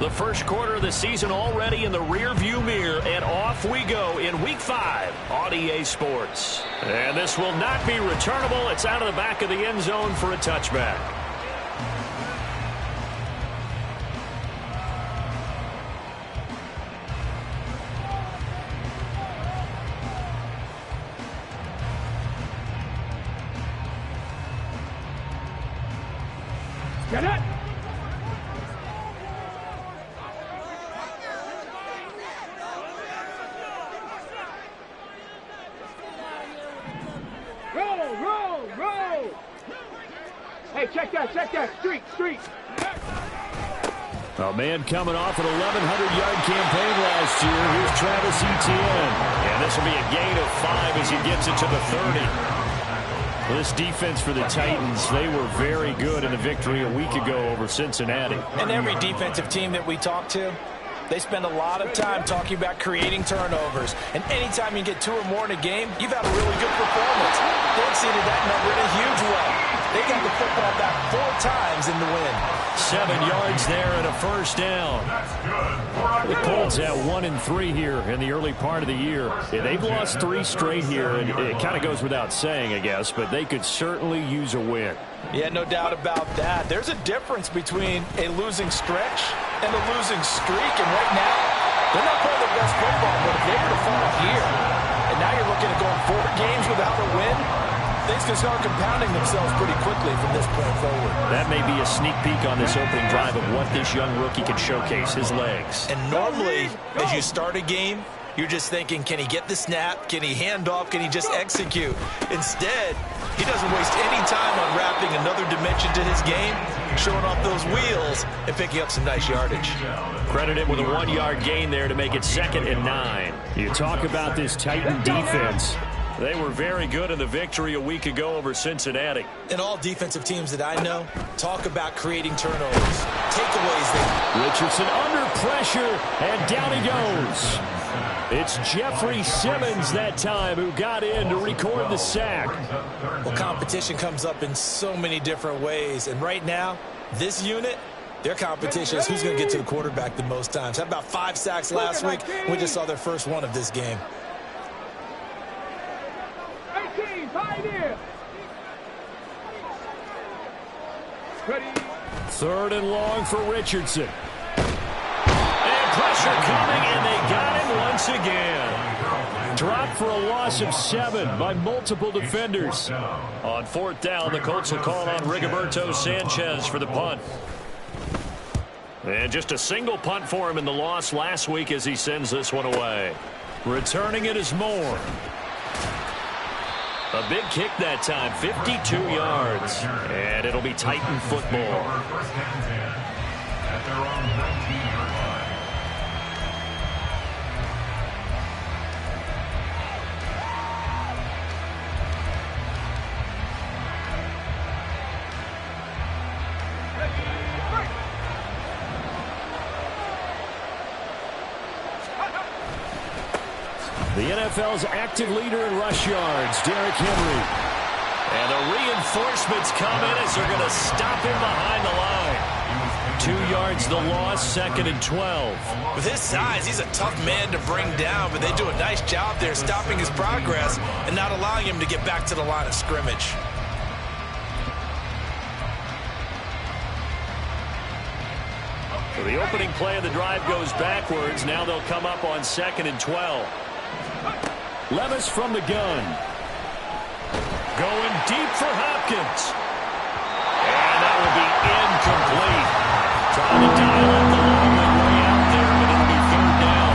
The first quarter of the season already in the rearview mirror, and off we go in Week 5 on EA Sports. And this will not be returnable. It's out of the back of the end zone for a touchback. Get it! Roll! Hey, check that, street! A man coming off an 1,100-yard campaign last year. Here's Travis Etienne. And this will be a gain of 5 as he gets it to the 30. This defense for the Titans, they were very good in the victory a week ago over Cincinnati. And every defensive team that we talk to, they spend a lot of time talking about creating turnovers. And anytime you get 2 or more in a game, you've had a really good performance. They exceeded that number in a huge way. They got the football back 4 times in the win. 7 yards there and a first down. The Colts at 1-3 here in the early part of the year. Yeah, they've lost 3 straight here, and it kind of goes without saying, I guess, but they could certainly use a win. Yeah, no doubt about that. There's a difference between a losing stretch and a losing streak, and right now, they're not playing their best football, but if they were to fall here, and now you're looking at going 4 games without a win, things can start compounding themselves pretty quickly from this point forward. That may be a sneak peek on this opening drive of what this young rookie can showcase, his legs. And normally, as you start a game, you're just thinking, can he get the snap? Can he hand off? Can he just execute? Instead, he doesn't waste any time unwrapping another dimension to his game, showing off those wheels, and picking up some nice yardage. Credited with a 1-yard gain there to make it 2nd and 9. You talk about this Titan defense. They were very good in the victory a week ago over Cincinnati. And all defensive teams that I know talk about creating turnovers, takeaways. Richardson under pressure, and down he goes. It's Jeffrey Simmons that time who got in to record the sack. Well, competition comes up in so many different ways. And right now, this unit, their competition is who's going to get to the quarterback the most times. Had about 5 sacks last week. We just saw their first one of this game. 18, pioneer. Ready. 3rd and long for Richardson. And pressure coming, and they got him once again. Dropped for a loss of 7 by multiple defenders. On 4th down, the Colts will call on Rigoberto Sanchez for the punt. And just a single punt for him in the loss last week as he sends this one away. Returning it is Moore. A big kick that time, 52 yards. And it'll be Titan football. The NFL's active leader in rush yards, Derrick Henry. And the reinforcements come in as they're going to stop him behind the line. 2 yards the loss, 2nd and 12. With his size, he's a tough man to bring down, but they do a nice job there stopping his progress and not allowing him to get back to the line of scrimmage. So the opening play of the drive goes backwards. Now they'll come up on 2nd and 12. Levis from the gun. Going deep for Hopkins. And that will be incomplete. Trying to dial up the long way out there, but it'll be 3rd down.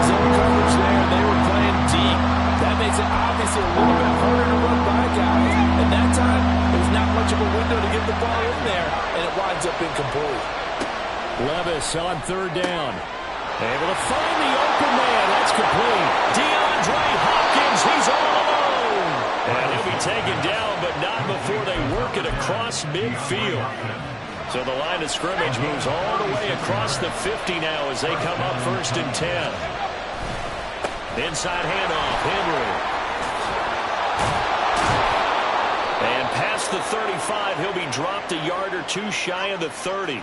Zone coverage there. They were playing deep. That makes it obviously a little bit harder to run by guys. And that time, there was not much of a window to get the ball in there, and it winds up incomplete. Levis on 3rd down. Able to find the open man. That's complete. DeAndre Hopkins, he's all alone. And he'll be taken down, but not before they work it across midfield. So the line of scrimmage moves all the way across the 50 now as they come up 1st and 10. Inside handoff, Henry. And past the 35, he'll be dropped a yard or 2 shy of the 30.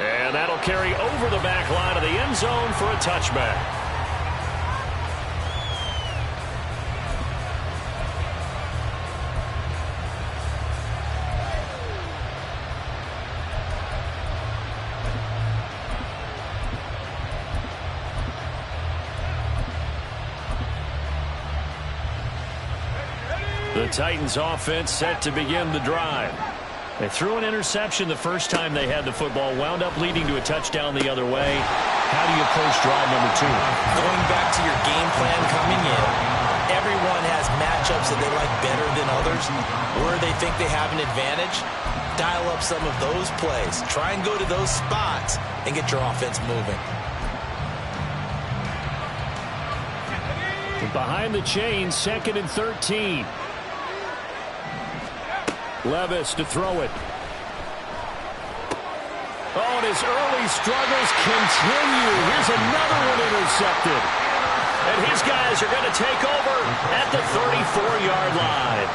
And that'll carry over the back line of the end zone for a touchback. The Titans offense set to begin the drive. They threw an interception the first time they had the football, wound up leading to a touchdown the other way. How do you approach drive number 2? Going back to your game plan coming in, everyone has matchups that they like better than others, where they think they have an advantage. Dial up some of those plays. Try and go to those spots and get your offense moving. Behind the chain, 2nd and 13. Levis to throw it. Oh, and his early struggles continue. Here's another one intercepted. And his guys are going to take over at the 34-yard line.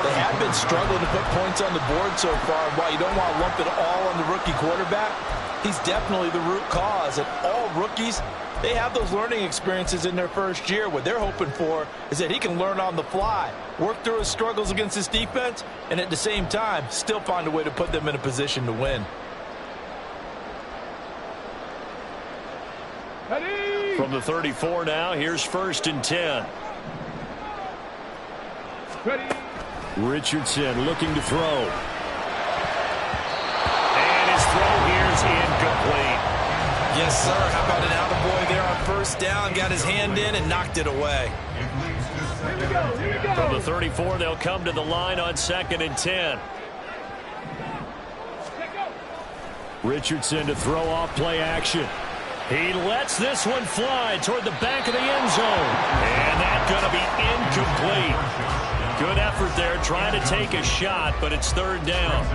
They have been struggling to put points on the board so far. While you don't want to lump it all on the rookie quarterback, he's definitely the root cause. And all rookies, they have those learning experiences in their first year. What they're hoping for is that he can learn on the fly, work through his struggles against his defense, and at the same time, still find a way to put them in a position to win. From the 34 now, here's 1st and 10. Ready. Richardson looking to throw. And his throw here's incomplete. Yes, sir. How about an attaboy there on 1st down? Got his hand in and knocked it away. Here we go. From the 34, they'll come to the line on 2nd and 10. Richardson to throw off play action. He lets this one fly toward the back of the end zone. And that's going to be incomplete. Good effort there trying to take a shot, but it's 3rd down.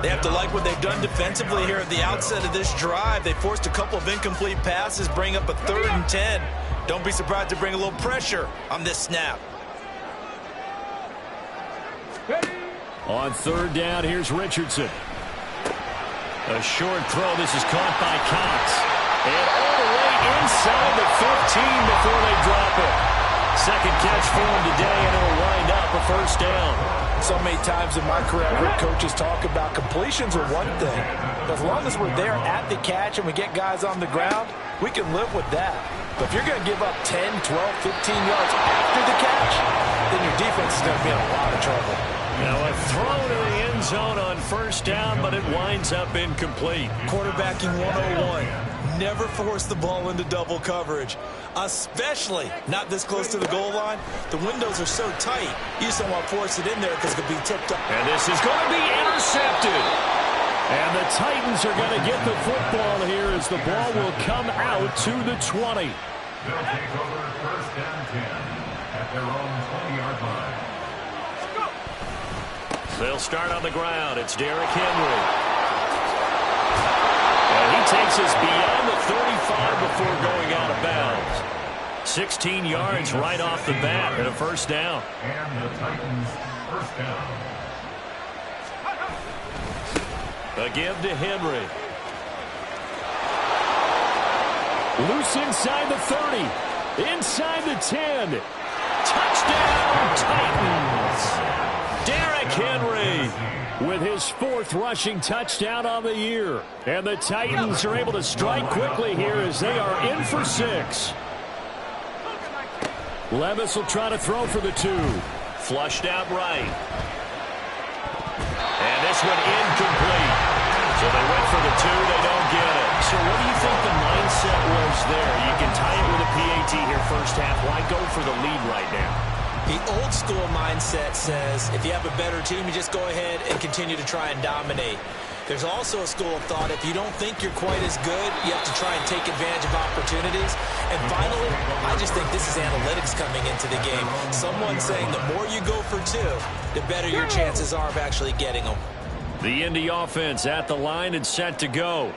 They have to like what they've done defensively here at the outset of this drive. They forced a couple of incomplete passes, bring up a 3rd and 10. Don't be surprised to bring a little pressure on this snap. On 3rd down, here's Richardson. A short throw. This is caught by Cox. And all the way inside the 15 before they drop it. 2nd catch for him today, and it'll wind up a 1st down. So many times in my career, I've heard coaches talk about completions are one thing. As long as we're there at the catch and we get guys on the ground, we can live with that. But if you're going to give up 10, 12, 15 yards after the catch, then your defense is going to be in a lot of trouble. Now a throw to the end zone on 1st down, but it winds up incomplete. Quarterbacking 101. Never force the ball into double coverage, especially not this close to the goal line. The windows are so tight, you just don't want to force it in there because it could be tipped up. And this is going to be intercepted. And the Titans are going to get the football here as the ball will come out to the 20. They'll take over 1st and 10 at their own 20-yard line. They'll start on the ground. It's Derrick Henry. And he takes us beyond the 35 before going out of bounds. 16 yards right off the bat and a 1st down. And the Titans' 1st down. A give to Henry. Loose inside the 30. Inside the 10. Touchdown, Titans. Derrick Henry with his 4th rushing touchdown on the year. And the Titans are able to strike quickly here as they are in for 6. Levis will try to throw for the 2. Flushed out right. And this one incomplete. So they went for the 2. They don't get it. So what do you think the mindset was there? You can tie it with a PAT here 1st half. Why go for the lead right now? The old school mindset says if you have a better team, you just go ahead and continue to try and dominate. There's also a school of thought, if you don't think you're quite as good, you have to try and take advantage of opportunities. And finally, I just think this is analytics coming into the game. Someone saying the more you go for 2, the better your chances are of actually getting them. The Indy offense at the line and set to go.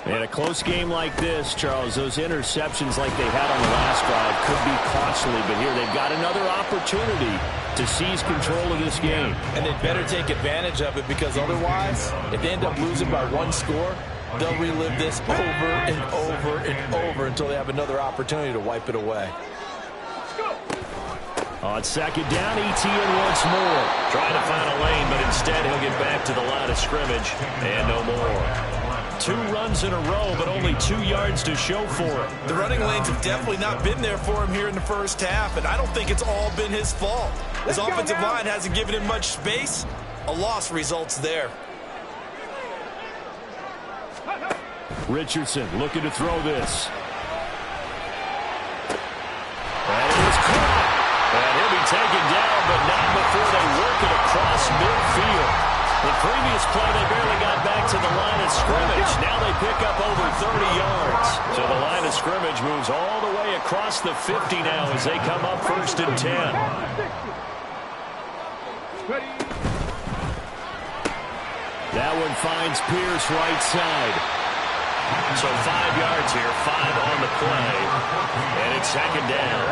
In a close game like this, Charles, those interceptions like they had on the last drive could be costly, but here they've got another opportunity to seize control of this game. And they'd better take advantage of it because otherwise, if they end up losing by 1 score, they'll relive this over and over and over until they have another opportunity to wipe it away. On second down, ETN once more. Trying to find a lane, but instead he'll get back to the line of scrimmage. And no more. 2 runs in a row, but only 2 yards to show for it. The running lanes have definitely not been there for him here in the first half, and I don't think it's all been his fault. His offensive line hasn't given him much space. A loss results there. Richardson looking to throw this. And it was caught. And he'll be taken down, but not before they work it across midfield. The previous play, they barely got back to the line of scrimmage. Now they pick up over 30 yards. So the line of scrimmage moves all the way across the 50 now as they come up 1st and 10. That one finds Pierce right side. So 5 yards here, 5 on the play. And it's second down.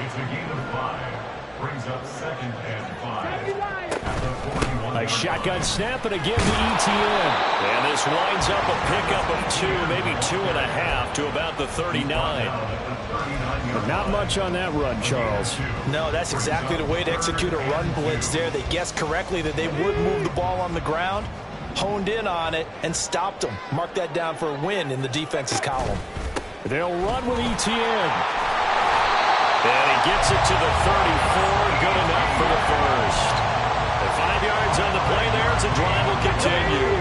It's a gain of 5. Brings up 2nd and 5. At the 41. A shotgun snap and again to ETN. And this winds up a pickup of 2, maybe 2.5 to about the 39. But not much on that run, Charles. No, that's exactly the way to execute a run blitz there. They guessed correctly that they would move the ball on the ground, honed in on it, and stopped them. Mark that down for a win in the defense's column. They'll run with ETN. And he gets it to the 34. Good enough for the first. The 5 yards on the play there as the drive will continue.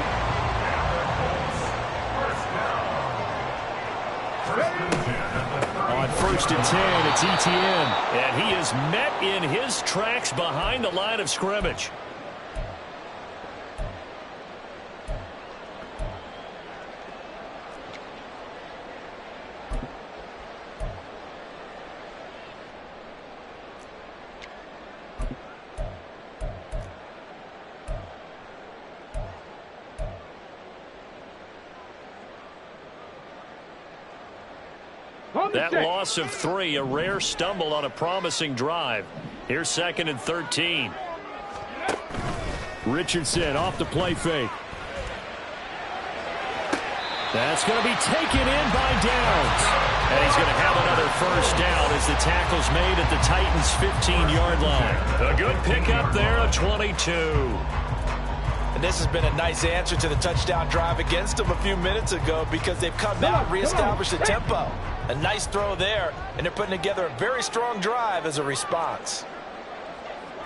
On 1st and 10, it's ETN. And he is met in his tracks behind the line of scrimmage. That loss of 3, a rare stumble on a promising drive. Here's 2nd and 13. Richardson off the play fake. That's going to be taken in by Downs. And he's going to have another first down as the tackle's made at the Titans' 15-yard line. A good pickup there, a 22. And this has been a nice answer to the touchdown drive against them a few minutes ago because they've come out and reestablished the tempo. A nice throw there, and they're putting together a very strong drive as a response.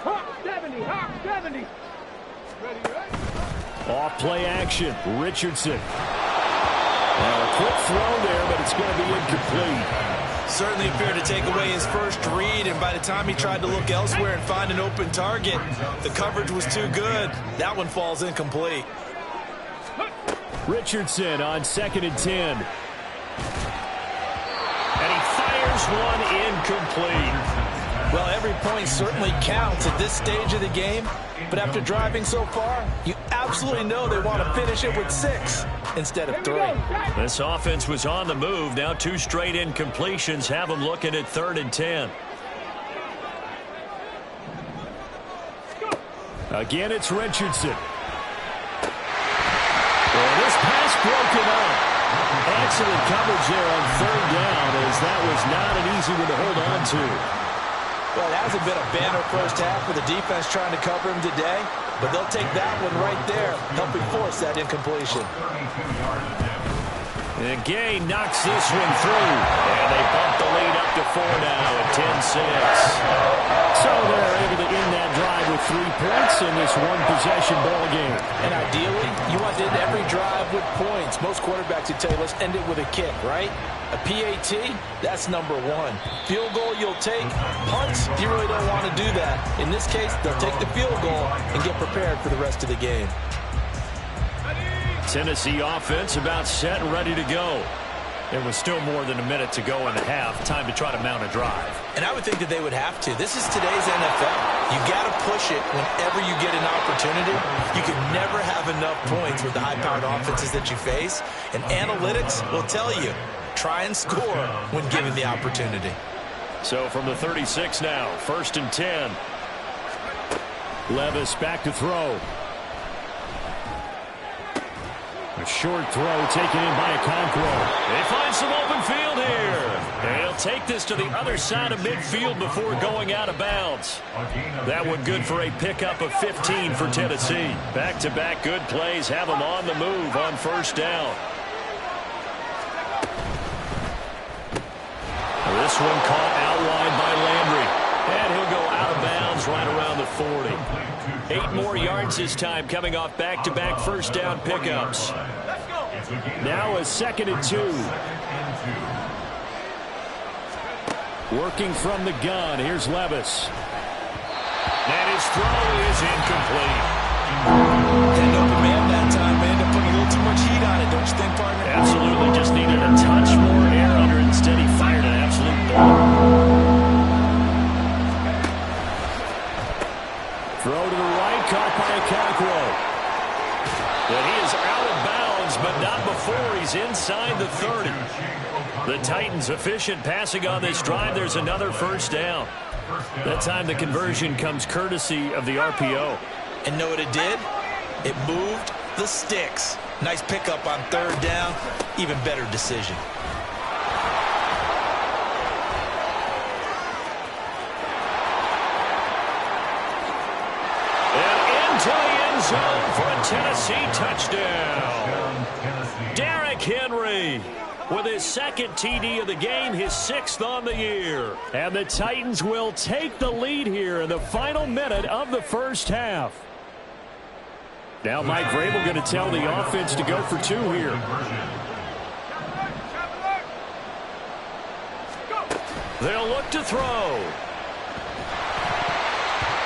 Hawk 70, Hawk 70. Off play action, Richardson. A quick throw there, but it's going to be incomplete. Certainly appeared to take away his first read, and by the time he tried to look elsewhere and find an open target, the coverage was too good. That one falls incomplete. Richardson on 2nd and 10. And he fires one incomplete. Well, every point certainly counts at this stage of the game, but after driving so far, you absolutely know they want to finish it with 6 instead of 3. This offense was on the move. Now 2 straight incompletions have them looking at 3rd and 10. Again, it's Richardson. And this pass broken up. Excellent coverage there on 3rd down, as that was not an easy one to hold on to. Well, it hasn't been a banner first half with the defense trying to cover him today, but they'll take that one right there, helping force that incompletion. And Gay knocks this one through, and they bump the lead up to 4 now at 10-6. So they're able to end that drive with 3 points in this one-possession ball game. And ideally, you want to end every drive with points. Most quarterbacks would tell you, let's end it with a kick, right? A PAT, that's number 1. Field goal you'll take. Punts, you really don't want to do that. In this case, they'll take the field goal and get prepared for the rest of the game. Tennessee offense about set and ready to go. There was still more than a minute to go in the half. Time to try to mount a drive. And I would think that they would have to. This is today's NFL. You got to push it whenever you get an opportunity. You can never have enough points with the high-powered offenses that you face. And analytics will tell you, try and score when given the opportunity. So from the 36 now, 1st and 10. Levis back to throw. A short throw taken in by Okonkwo. They find some open field here. And he'll take this to the other side of midfield before going out of bounds. That one good for a pickup of 15 for Tennessee. Back-to-back good plays have them on the move on first down. This one caught out wide by Landry. And he'll go out of bounds right around the 40. 8 more yards this time coming off back-to-back first down pickups. Now a 2nd and 2. Working from the gun. Here's Levis. And his throw is incomplete. Had an open man that time, man. They're putting a little too much heat on it, don't you think, partner? Absolutely. Just needed a touch more air under it. Instead, he fired an absolute bomb. Throw to the right, caught by Okonkwo. And he is out of bounds, but not before he's inside the 30. The Titans efficient passing on this drive. There's another first down. That time the conversion comes courtesy of the RPO. And know what it did? It moved the sticks. Nice pickup on 3rd down. Even better decision. To the end zone for a Tennessee touchdown. Derrick Henry with his 2nd TD of the game, his 6th on the year. And the Titans will take the lead here in the final minute of the first half. Now Mike Vrabel going to tell the offense to go for 2 here. They'll look to throw.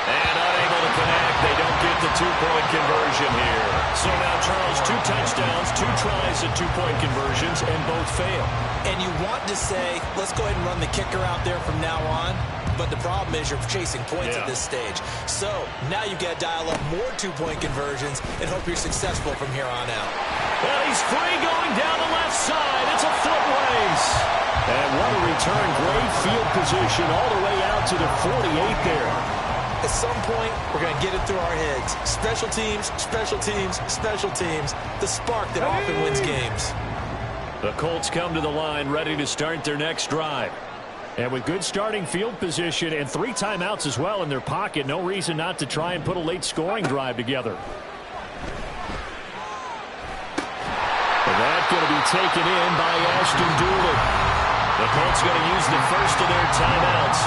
And unable to connect. They don't get the 2-point conversion here. So now, Charles, 2 touchdowns, 2 tries at 2-point conversions, and both fail. And you want to say, let's go ahead and run the kicker out there from now on. But the problem is you're chasing points at this stage. So now you got to dial up more 2-point conversions and hope you're successful from here on out. Well, he's free going down the left side. It's a foot race. And what a return. Great field position all the way out to the 48 there. At some point, we're going to get it through our heads. Special teams, special teams, special teams. The spark that often wins games. The Colts come to the line ready to start their next drive. And with good starting field position and 3 timeouts as well in their pocket, no reason not to try and put a late scoring drive together. And that's going to be taken in by Ashton Doolin. The Colts going to use the first of their timeouts,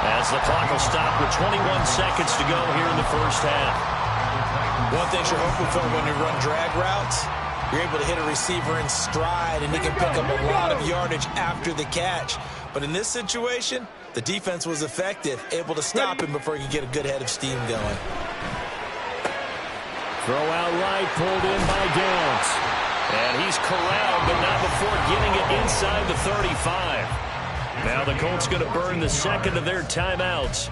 as the clock will stop with 21 seconds to go here in the first half. One thing you're hoping for when you run drag routes, you're able to hit a receiver in stride, and he can pick up a lot of yardage after the catch. But in this situation, the defense was effective, able to stop him before he could get a good head of steam going. Throw out right, pulled in by Downs. And he's corralled, but not before getting it inside the 35. Now the Colts going to burn the 2nd of their timeouts.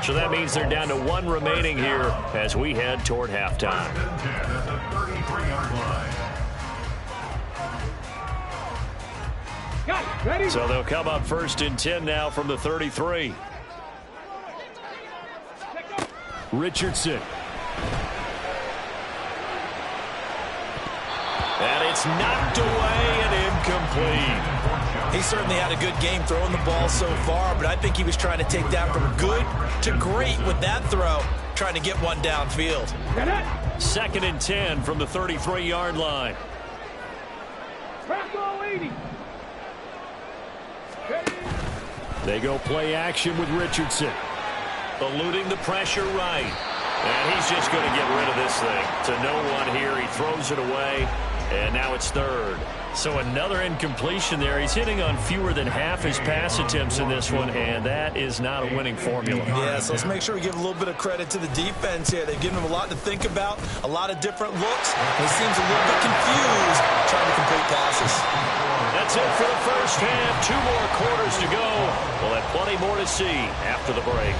So that means they're down to 1 remaining here as we head toward halftime. So they'll come up 1st and 10 now from the 33. Richardson. And it's knocked away and incomplete. He certainly had a good game throwing the ball so far, but I think he was trying to take that from good to great with that throw, trying to get one downfield. 2nd and 10 from the 33-yard line. They go play action with Richardson. Eluding the pressure right. And he's just going to get rid of this thing. To no one here. He throws it away. And now it's 3rd. So another incompletion there. He's hitting on fewer than half his pass attempts in this one, and that is not a winning formula. Yeah, so let's make sure we give a little bit of credit to the defense here. They've given him a lot to think about, a lot of different looks. He seems a little bit confused trying to complete passes. That's it for the first half. 2 more quarters to go. We'll have plenty more to see after the break.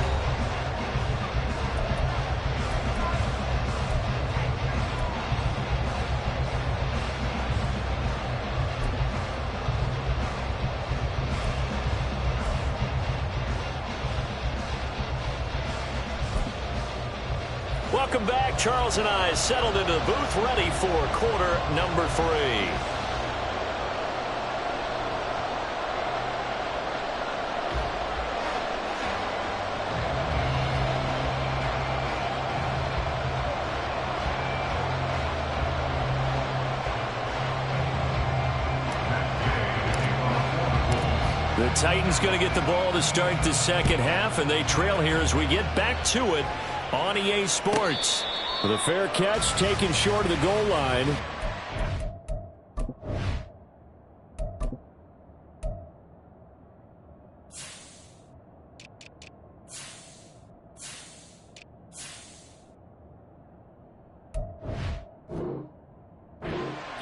Welcome back Charles and I settled into the booth, ready for quarter number 3. The Titans going to get the ball to start the second half, and they trail here as we get back to it on EA Sports. With a fair catch taken short of the goal line.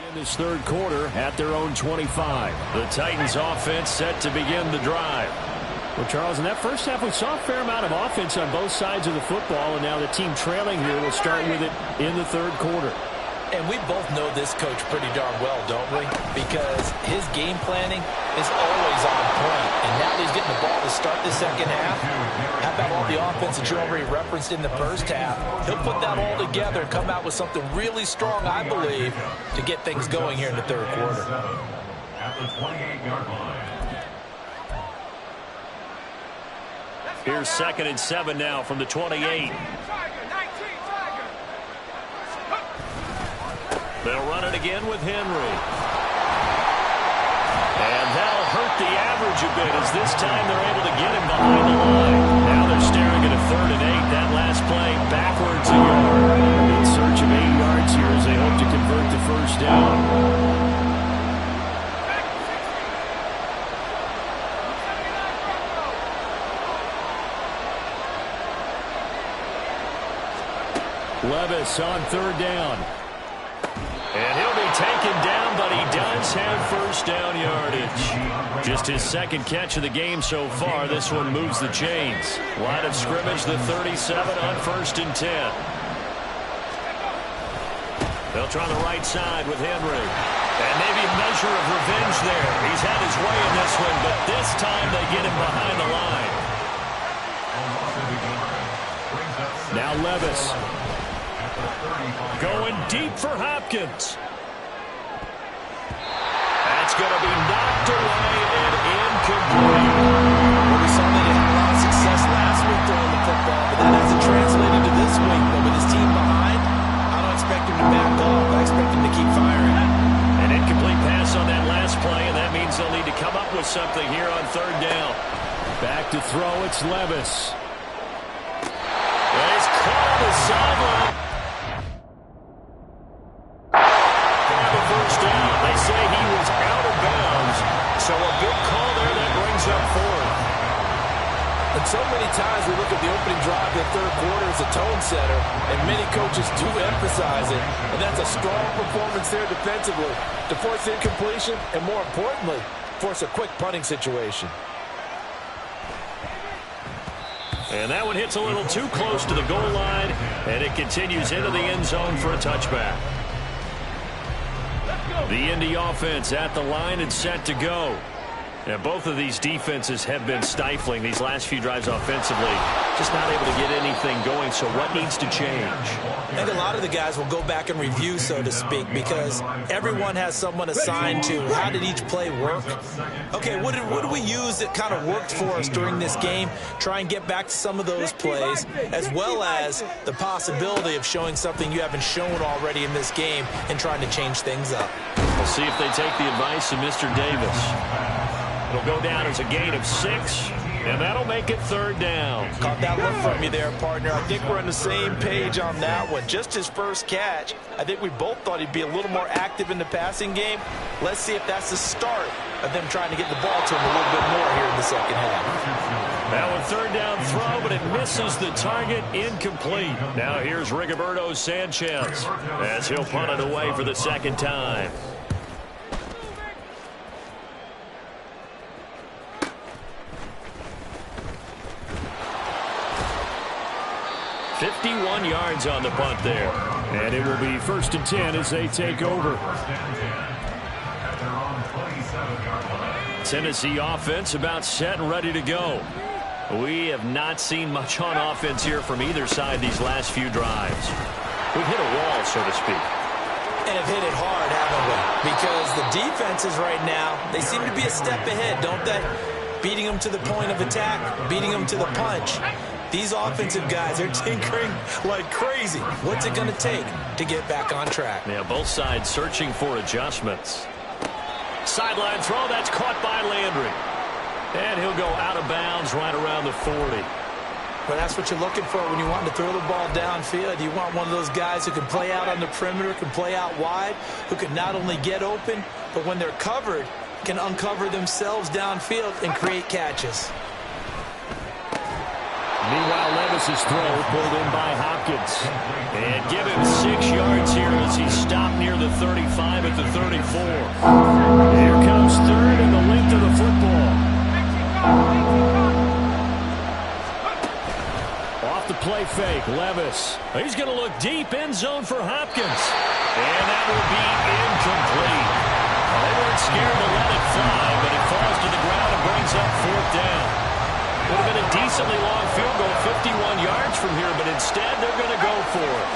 In this third quarter at their own 25. The Titans offense set to begin the drive. Well, Charles, in that first half, we saw a fair amount of offense on both sides of the football, and now the team trailing here will start with it in the third quarter. And we both know this coach pretty darn well, don't we? Because his game planning is always on point. And now that he's getting the ball to start the second half, how about all the offense that you already referenced in the first half? He'll put that all together and come out with something really strong, I believe, to get things going here in the third quarter. At the 28-yard line. Here's 2nd and 7 now from the 28. They'll run it again with Henry. And that'll hurt the average a bit as this time they're able to get him behind the line. Now they're staring at a 3rd and 8. That last play backwards a yard. In search of 8 yards here as they hope to convert the first down. Levis on 3rd down. And he'll be taken down, but he does have first down yardage. Just his 2nd catch of the game so far. This one moves the chains. Line of scrimmage, the 37 on 1st and 10. They'll try the right side with Henry. And maybe a measure of revenge there. He's had his way in this one, but this time they get him behind the line. Now Levis. Going deep for Hopkins. That's going to be knocked away and incomplete. Well, we saw that he had a lot of success last week throwing the football, but that hasn't translated to this week. But with his team behind, I don't expect him to back off. I expect him to keep firing. An incomplete pass on that last play, and that means they'll need to come up with something here on 3rd down. Back to throw, it's Levis. He's caught on the sideline. First down. They say he was out of bounds, so a good call there that brings up 4th. And so many times we look at the opening drive in the third quarter as a tone setter, and many coaches do emphasize it, and that's a strong performance there defensively to force incompletion and, more importantly, force a quick punting situation. And that one hits a little too close to the goal line, and it continues into the end zone for a touchback. The Indy offense at the line and set to go. And both of these defenses have been stifling these last few drives offensively. Just not able to get anything going, so what needs to change? I think a lot of the guys will go back and review, so to speak, because everyone has someone assigned to how did each play work. Okay, what did we use that kind of worked for us during this game? Try and get back to some of those plays, as well as the possibility of showing something you haven't shown already in this game and trying to change things up. We'll see if they take the advice of Mr. Davis. It'll go down as a gain of 6, and that'll make it 3rd down. Caught that look from you there, partner. I think we're on the same page on that one. Just his first catch. I think we both thought he'd be a little more active in the passing game. Let's see if that's the start of them trying to get the ball to him a little bit more here in the second half. Now a 3rd down throw, but it misses the target, incomplete. Now here's Rigoberto Sanchez as he'll punt it away for the 2nd time. 51 yards on the punt there. And it will be 1st and 10 as they take over. Tennessee offense about set and ready to go. We have not seen much on offense here from either side these last few drives. We've hit a wall, so to speak. And have hit it hard, haven't we? Because the defenses right now, they seem to be a step ahead, don't they? Beating them to the point of attack, beating them to the punch. These offensive guys, they're tinkering like crazy. What's it going to take to get back on track? Yeah, both sides searching for adjustments. Sideline throw, that's caught by Landry. And he'll go out of bounds right around the 40. Well, that's what you're looking for when you want to throw the ball downfield. You want one of those guys who can play out on the perimeter, can play out wide, who can not only get open, but when they're covered, can uncover themselves downfield and create catches. Meanwhile, Levis's throw pulled in by Hopkins. And give him 6 yards here as he's stopped near the 35 at the 34. Here comes third and the length of the football. Off the play fake, Levis. He's going to look deep, end zone for Hopkins. And that will be incomplete. They weren't scared to let it fly, but it falls to the ground and brings up 4th down. Would have been a decently long field goal, 51 yards from here, but instead they're going to go for it.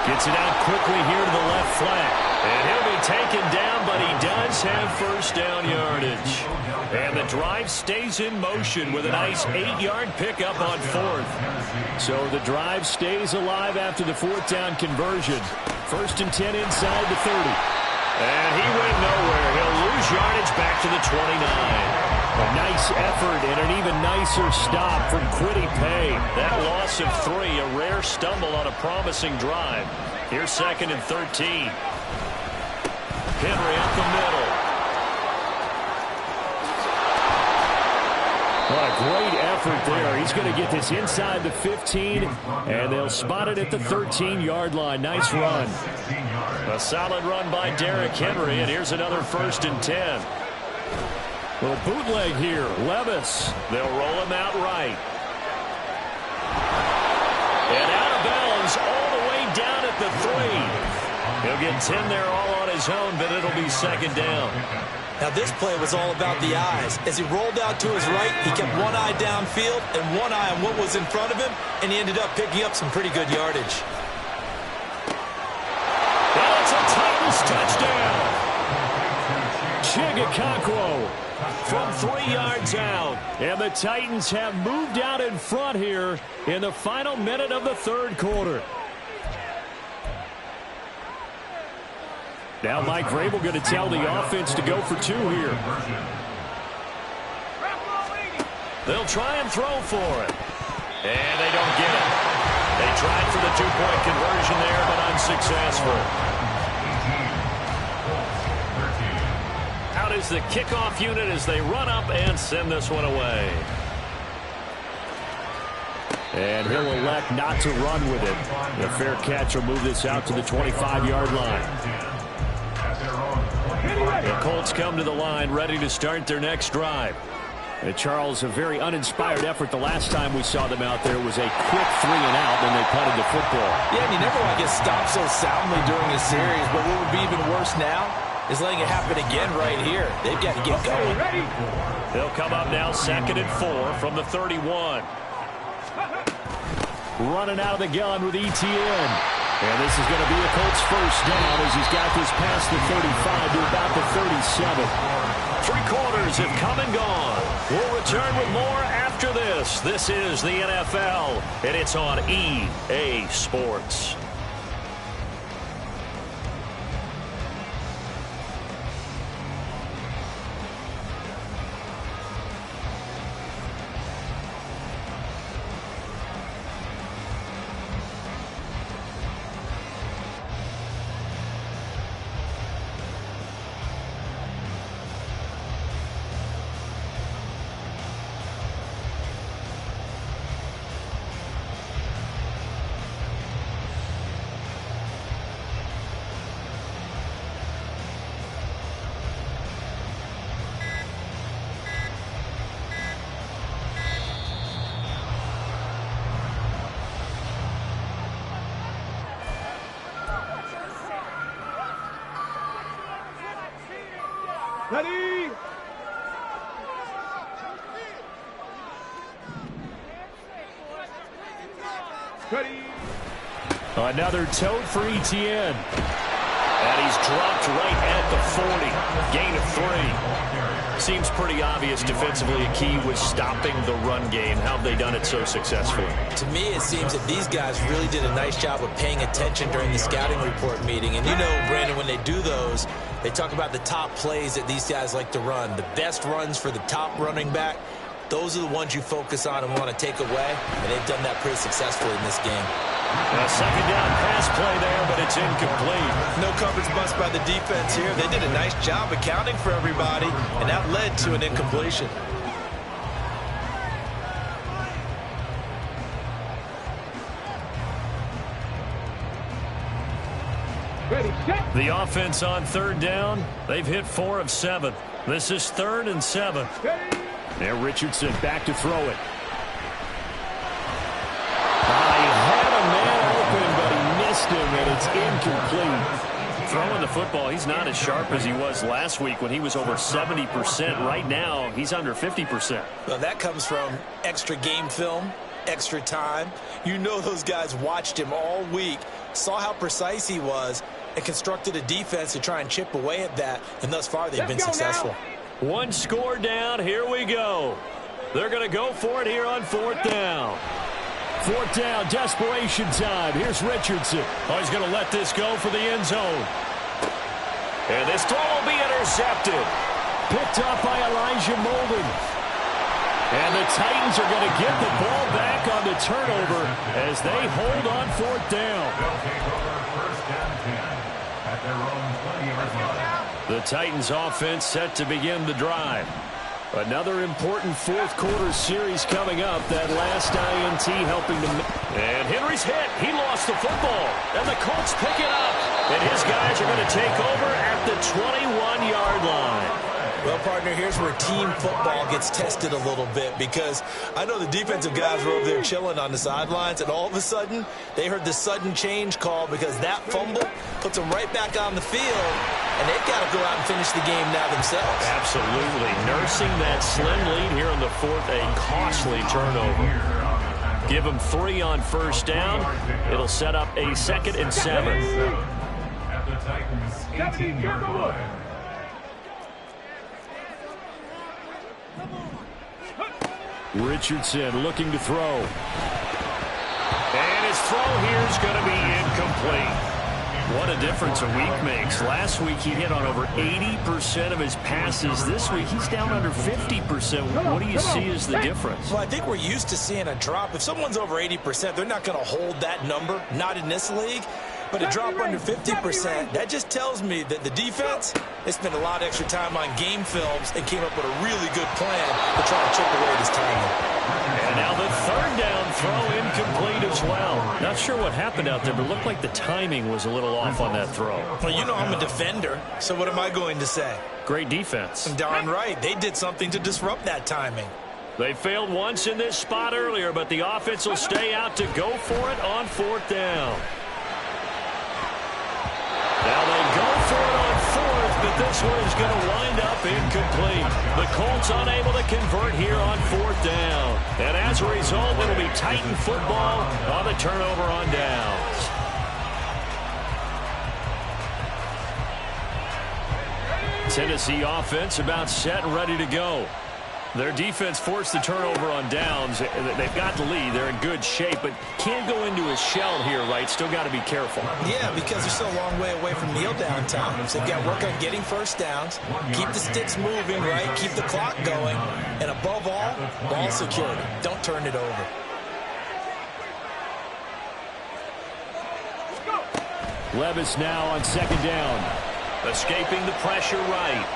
Gets it out quickly here to the left flank. And he'll be taken down, but he does have 1st down yardage. And the drive stays in motion with a nice 8-yard pickup on 4th. So the drive stays alive after the 4th down conversion. 1st and 10 inside the 30. And he went nowhere. He'll lose yardage back to the 29. A nice effort and an even nicer stop from Kwity Paye. That loss of 3, a rare stumble on a promising drive. Here's 2nd and 13. Henry up the middle. What a great effort there. He's going to get this inside the 15, and they'll spot it at the 13-yard line. Nice run. A solid run by Derrick Henry, and here's another 1st and 10. Little bootleg here. Levis. They'll roll him out right. And out of bounds all the way down at the 3. He'll get 10 there all on his own, but it'll be 2nd down. Now this play was all about the eyes. As he rolled out to his right, he kept one eye downfield and one eye on what was in front of him, and he ended up picking up some pretty good yardage. Well, it's a Titans touchdown. Chigakakwo from 3 yards out. And the Titans have moved out in front here in the final minute of the 3rd quarter. Now Mike Vrabel going to tell the offense to go for 2 here. They'll try and throw for it. And they don't get it. They tried for the 2-point conversion there, but unsuccessful. Out is the kickoff unit as they run up and send this one away. And he'll elect not to run with it. The fair catch will move this out to the 25-yard line. The Colts come to the line ready to start their next drive. And Charles, a very uninspired effort. The last time we saw them out there was a quick 3 and out, then they punted the football. Yeah, and you never want to get stopped so soundly during a series, but what would be even worse now is letting it happen again right here. They've got to get going. They'll come up now 2nd and 4 from the 31. Running out of the gun with ETN. And this is going to be a Colts 1st down as he's got this past the 35 to about the 37. 3 quarters have come and gone. We'll return with more after this. This is the NFL, and it's on EA Sports. Ready? Ready? Another tote for ETN. And he's dropped right at the 40. Gain of 3. Seems pretty obvious defensively a key was stopping the run game. How have they done it so successfully? To me, it seems that these guys really did a nice job of paying attention during the scouting report meeting. And you know, Brandon, when they do those, they talk about the top plays that these guys like to run. The best runs for the top running back. Those are the ones you focus on and want to take away. And they've done that pretty successfully in this game. A second down pass play there, but it's incomplete. No coverage bust by the defense here. They did a nice job accounting for everybody, and that led to an incompletion. Ready, set. The offense on third down. They've hit 4 of 7. This is 3rd and 7. There, Richardson back to throw it. And it's incomplete. Throwing the football, he's not as sharp as he was last week when he was over 70%. Right now, he's under 50%. Well, that comes from extra game film, extra time. You know those guys watched him all week, saw how precise he was, and constructed a defense to try and chip away at that. And thus far, they've been successful. Now. 1 score down. Here we go. They're going to go for it here on 4th down. 4th down, desperation time. Here's Richardson. Oh, he's going to let this go for the end zone. And this throw will be intercepted. Picked up by Elijah Molden. And the Titans are going to get the ball back on the turnover as they hold on 4th down. They'll take over 1st and 10 at their own 20-yard line. The Titans offense set to begin the drive. Another important 4th quarter series coming up. That last INT helping to... And Henry's hit. He lost the football. And the Colts pick it up. And his guys are going to take over at the 21-yard line. Well, partner, here's where team football gets tested a little bit, because I know the defensive guys were over there chilling on the sidelines, and all of a sudden, they heard the sudden change call because that fumble puts them right back on the field, and they've got to go out and finish the game now themselves. Absolutely. Nursing that slim lead here in the 4th, a costly turnover. Give them 3 on 1st down. It'll set up a 2nd and 7. At the Titans' 18-yard line. Richardson looking to throw. And his throw here is going to be incomplete. What a difference a week makes. Last week he hit on over 80% of his passes. This week he's down under 50%. What do you see as the difference? Well, I think we're used to seeing a drop. If someone's over 80%, they're not going to hold that number, not in this league. But a drop under 50%, that just tells me that the defense, they spent a lot of extra time on game films and came up with a really good plan to try to chip away this timing. And now the 3rd down throw incomplete as well. Not sure what happened out there, but it looked like the timing was a little off on that throw. Well, you know I'm a defender, so what am I going to say? Great defense. Darn right. They did something to disrupt that timing. They failed once in this spot earlier, but the offense will stay out to go for it on 4th down. Now they go for it on 4th, but this one is going to wind up incomplete. The Colts unable to convert here on 4th down. And as a result, it'll be Titan football on the turnover on downs. Tennessee offense about set and ready to go. Their defense forced the turnover on downs. They've got the lead. They're in good shape, but can't go into a shell here, right? Still got to be careful. Yeah, because they're still a long way away from kneel down time. So they've got to work on getting 1st downs, keep the sticks moving, right? Keep the clock going. And above all, ball security. Don't turn it over. Levis now on 2nd down. Escaping the pressure right.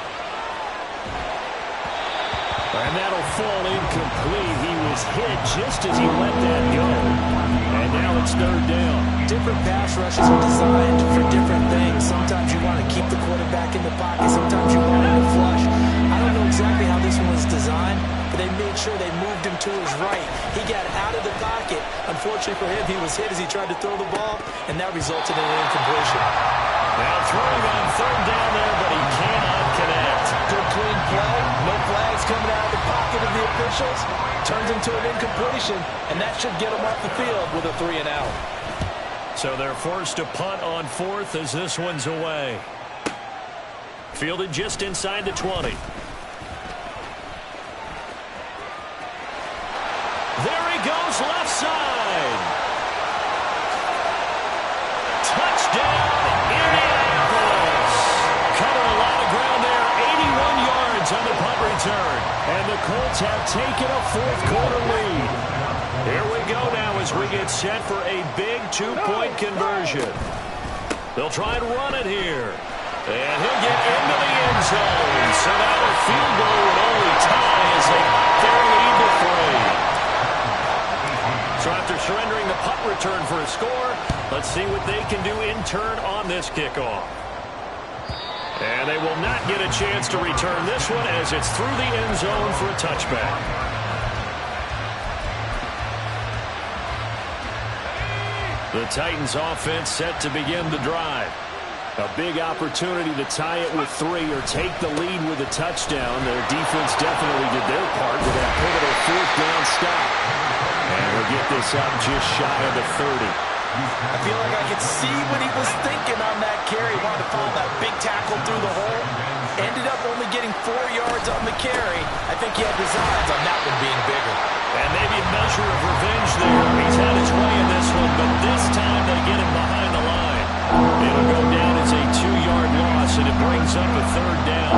And that'll fall incomplete. He was hit just as he let that go. And now it's 3rd down. Different pass rushes are designed for different things. Sometimes you want to keep the quarterback in the pocket. Sometimes you want him to flush. I don't know exactly how this one was designed, but they made sure they moved him to his right. He got out of the pocket. Unfortunately for him, he was hit as he tried to throw the ball, and that resulted in an incompletion. Now throwing on 3rd down there, but he cannot connect. Good clean play. No flags coming out of the pocket of the officials. Turns into an incompletion, and that should get him off the field with a 3 and out. So they're forced to punt on fourth as this one's away. Fielded just inside the 20. There he goes, left side. Touchdown, Indianapolis. Cover a lot of ground there, 81 yards on the punt return. And the Colts have taken a fourth-quarter lead. Here we go now as we get set for a big two-point conversion. They'll try and run it here. And he'll get into the end zone. So now a field goal would only tie as they their lead to 3. So after surrendering the punt return for a score, let's see what they can do in turn on this kickoff. And they will not get a chance to return this one as it's through the end zone for a touchback. The Titans offense set to begin the drive. A big opportunity to tie it with 3 or take the lead with a touchdown. Their defense definitely did their part with that pivotal fourth down stop. And we'll get this up just shy of the 30. I feel like I could see what he was thinking on that carry. Wanted to follow that big tackle through the hole. Ended up only getting 4 yards on the carry. I think he had designs on that one being bigger. And maybe a measure of revenge there. He's had his way in this one, but this time they get him behind the line. It'll go down as a 2-yard loss, and it brings up a third down.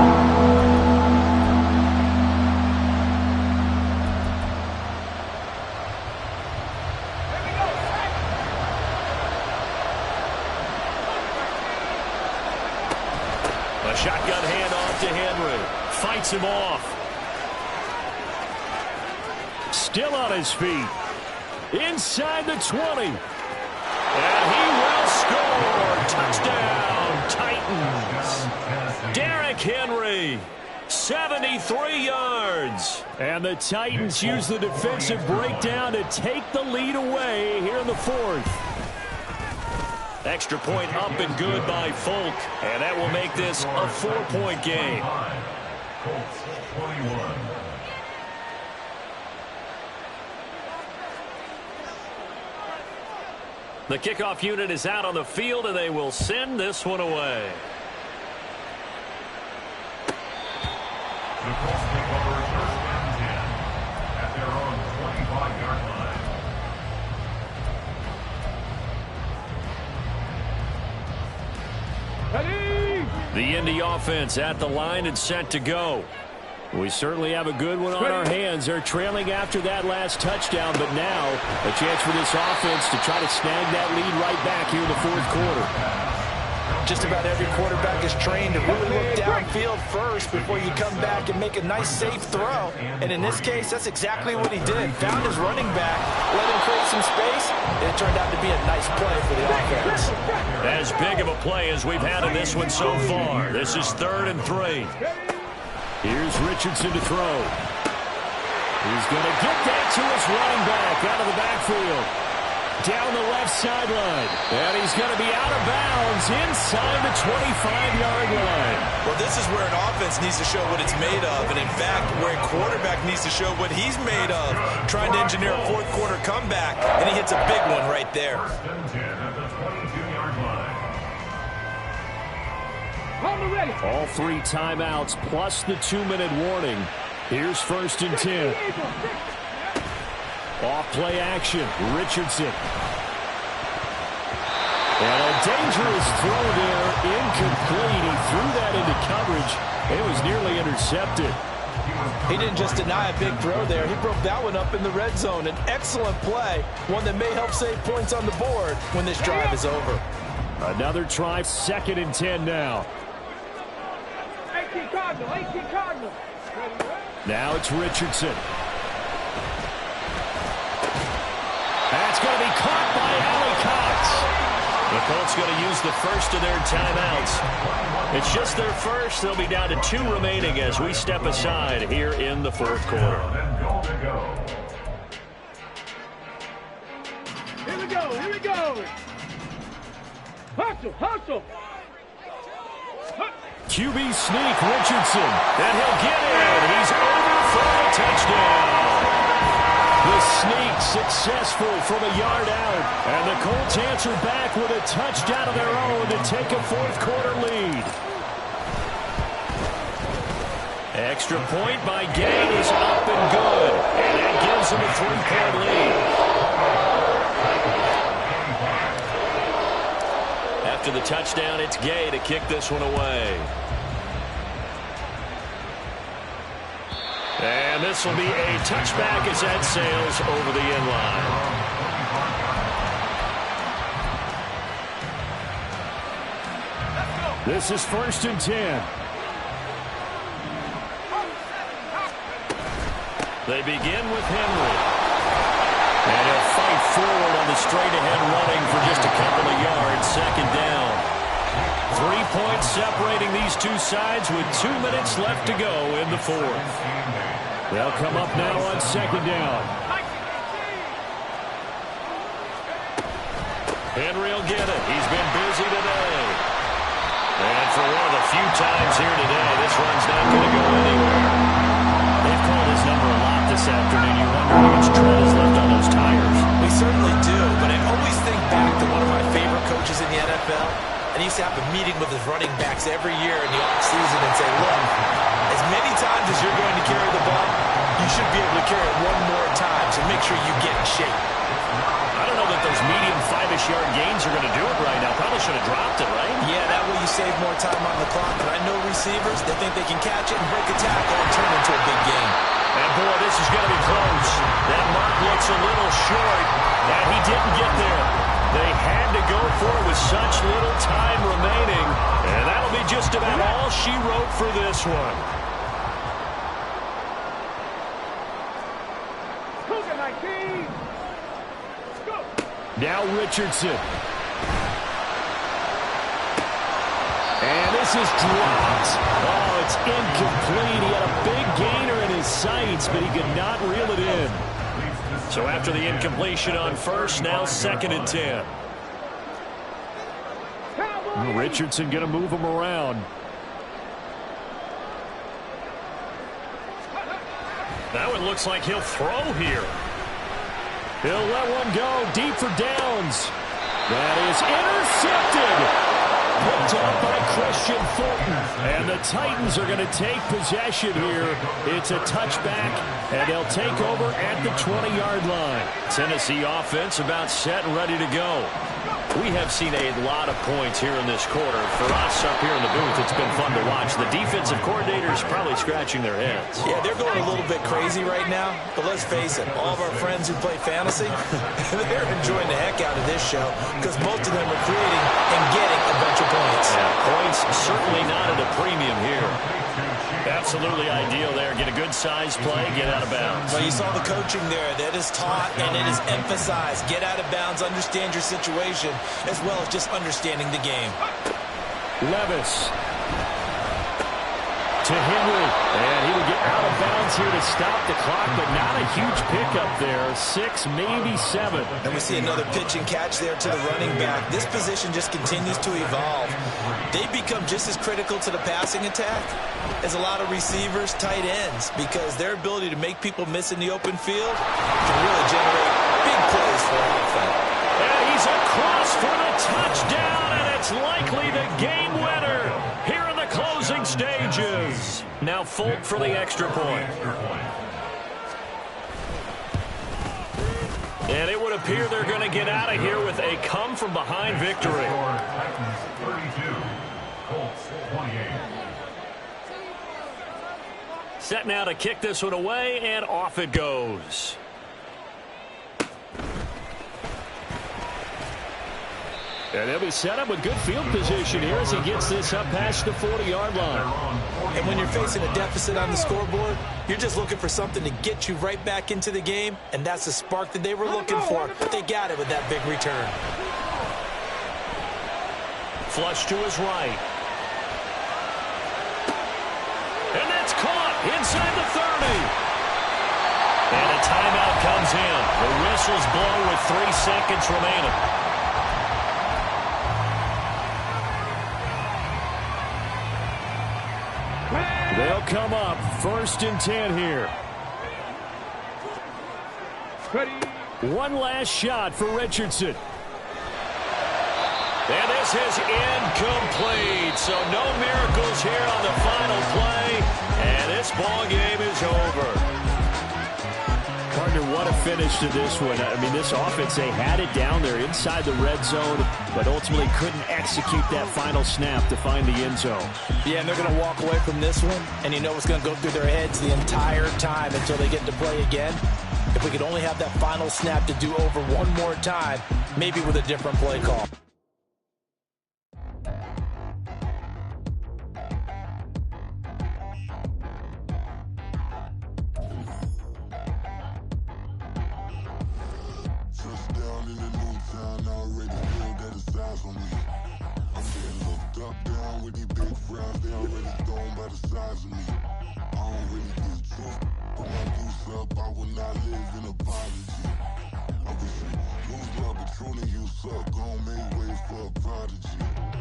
A shotgun handoff to Henry. Fights him off. Still on his feet. Inside the 20. And he will score. Touchdown, Titans. Derrick Henry, 73 yards. And the Titans use the defensive breakdown to take the lead away here in the fourth. Extra point up and good by Folk. And that will make this a 4-point game. Colts 21. The kickoff unit is out on the field, and they will send this one away. The Colts take over first and 10 at their own 25-yard line. The Indy offense at the line and set to go. We certainly have a good one on our hands. They're trailing after that last touchdown, but now a chance for this offense to try to snag that lead right back here in the fourth quarter. Just about every quarterback is trained to really look downfield first before you come back and make a nice, safe throw. And in this case, that's exactly what he did. Found his running back, let him create some space, and it turned out to be a nice play for the offense. As big of a play as we've had in this one so far. This is 3rd and 3. Here's Richardson to throw. He's going to get that to his running back out of the backfield. Down the left sideline. And he's going to be out of bounds inside the 25-yard line. Well, this is where an offense needs to show what it's made of. And, in fact, where a quarterback needs to show what he's made of. Trying to engineer a fourth-quarter comeback. And he hits a big one right there. First and 10 at the 22-yard line. All 3 timeouts plus the 2-minute warning. Here's 1st and 10. Off play action. Richardson. And a dangerous throw there. Incomplete. He threw that into coverage. It was nearly intercepted. He didn't just deny a big throw there. He broke that one up in the red zone. An excellent play. One that may help save points on the board when this drive is over. Another try. 2nd and 10 now. 18 Cardinal. Now it's Richardson. That's going to be caught by Allie Cox. The Colts going to use the first of their timeouts. It's just their first. They'll be down to 2 remaining as we step aside here in the fourth quarter. Here we go. Hustle. QB sneak, Richardson. And he'll get it. He's over for a touchdown. The sneak successful from a yard out. And the Colts answer back with a touchdown of their own to take a fourth quarter lead. Extra point by Gay is up and good. And that gives them a 3-point lead. After the touchdown, it's Gay to kick this one away. And this will be a touchback as that sails over the end line. This is 1st and 10. They begin with Henry. And he'll fight forward on the straight-ahead running for just a couple of yards. 2nd down. 3 points separating these two sides with 2 minutes left to go in the 4th. They'll come up now on 2nd down. Henry will get it. He's been busy today. And for one of the few times here today, this run's not going to go anywhere. They've called his number a lot this afternoon. You wonder how much tread is left on those tires. We certainly do, but I always think back to one of my favorite coaches in the NFL. And he used to have a meeting with his running backs every year in the offseason and say, look, as many times as you're going to carry the ball, you should be able to carry it one more time, so make sure you get in shape. I don't know that those medium 5-ish yard gains are going to do it right now. Probably should have dropped it, right? Yeah, that way you save more time on the clock. But I know receivers, they think they can catch it and break a tackle and turn it into a big game. And, boy, this is going to be close. That mark looks a little short, and he didn't get there. They had to go for it with such little time remaining, and that'll be just about all she wrote for this one. Now Richardson. And this is dropped. Oh, it's incomplete. He had a big gainer in his sights, but he could not reel it in. So after the incompletion on first, now 2nd and 10. Richardson going to move him around. That one looks like he'll throw here. He'll let one go deep for downs. That is intercepted. Picked up by Christian Fulton. And the Titans are going to take possession here. It's a touchback, and they'll take over at the 20-yard line. Tennessee offense about set and ready to go. We have seen a lot of points here in this quarter. For us up here in the booth, it's been fun to watch. The defensive coordinators probably scratching their heads. Yeah, they're going a little bit crazy right now. But let's face it, all of our friends who play fantasy, they're enjoying the heck out of this show because most of them are creating and getting a bunch of points. Yeah, points certainly not at a premium here. Absolutely ideal there. Get a good size play, get out of bounds. Well, you saw the coaching there. That is taught and it is emphasized. Get out of bounds, understand your situation, as well as just understanding the game. Levis to Henry, and he will get out of bounds here to stop the clock, but not a huge pickup there. 6, maybe 7. And we see another pitch and catch there to the running back. This position just continues to evolve. They become just as critical to the passing attack as a lot of receivers, tight ends, because their ability to make people miss in the open field can really generate big plays for an offense. And he's across for the touchdown, and it's likely the game winner here in the closing stages. Now Fulton for the extra point. And it would appear they're going to get out of here with a come-from-behind victory. Set now to kick this one away, and off it goes. And they'll be set up with good field position here as he gets this up past the 40-yard line. And when you're facing a deficit on the scoreboard, you're just looking for something to get you right back into the game, and that's the spark that they were looking for. They got it with that big return. Flush to his right. And that's caught inside the 30. And a timeout comes in. The whistles blow with 3 seconds remaining. They'll come up 1st and 10 here. Ready. One last shot for Richardson. And this is incomplete. So no miracles here on the final play. And this ball game is over. Partner, what a finish to this one. I mean, this offense, they had it down there inside the red zone, but ultimately couldn't execute that final snap to find the end zone. Yeah, and they're going to walk away from this one, and you know what's going to go through their heads the entire time until they get to play again. If we could only have that final snap to do over one more time, maybe with a different play call. Touchdown in the new town, already feel that it's eyes on me. I'm getting looked up, down with these big frowns, they already gone by the size of me. I don't really get trust, put my goose up, I will not live in apology. I wish you lose love, but truly you suck, gon' make way for a prodigy.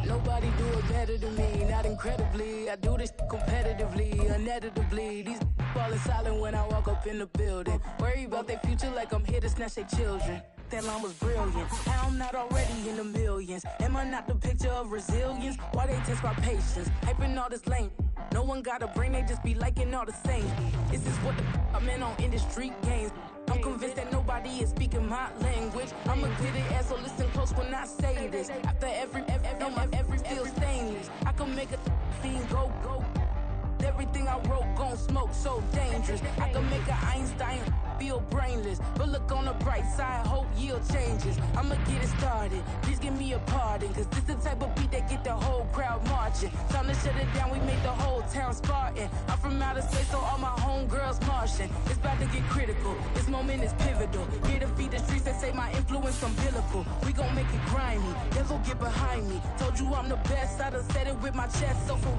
Nobody do it better than me, not incredibly. I do this competitively, uneditably. These falling silent when I walk up in the building. Worry about their future like I'm here to snatch their children. That line was brilliant. How I'm not already in the millions. Am I not the picture of resilience? Why they test my patience? Hyping all this lame. No one got a brain, they just be liking all the same. This is what the I'm in on industry games. I'm convinced that nobody is speaking my language. I'm a good ass, so listen close when I say this. After every feel stainless. I can make a fiend go. Everything I wrote gon' smoke, so dangerous. I can make an Einstein feel brainless, but look on the bright side, hope yield changes. I'ma get it started, please give me a pardon, cause this the type of beat that get the whole crowd marching. Time to shut it down, we make the whole town Spartan. I'm from outer space, so all my homegirls Martian. It's about to get critical, this moment is pivotal. Here to feed the streets, they say my influence umbilical. We gon' make it grimy, devil get behind me. Told you I'm the best, I done said it with my chest, so for real.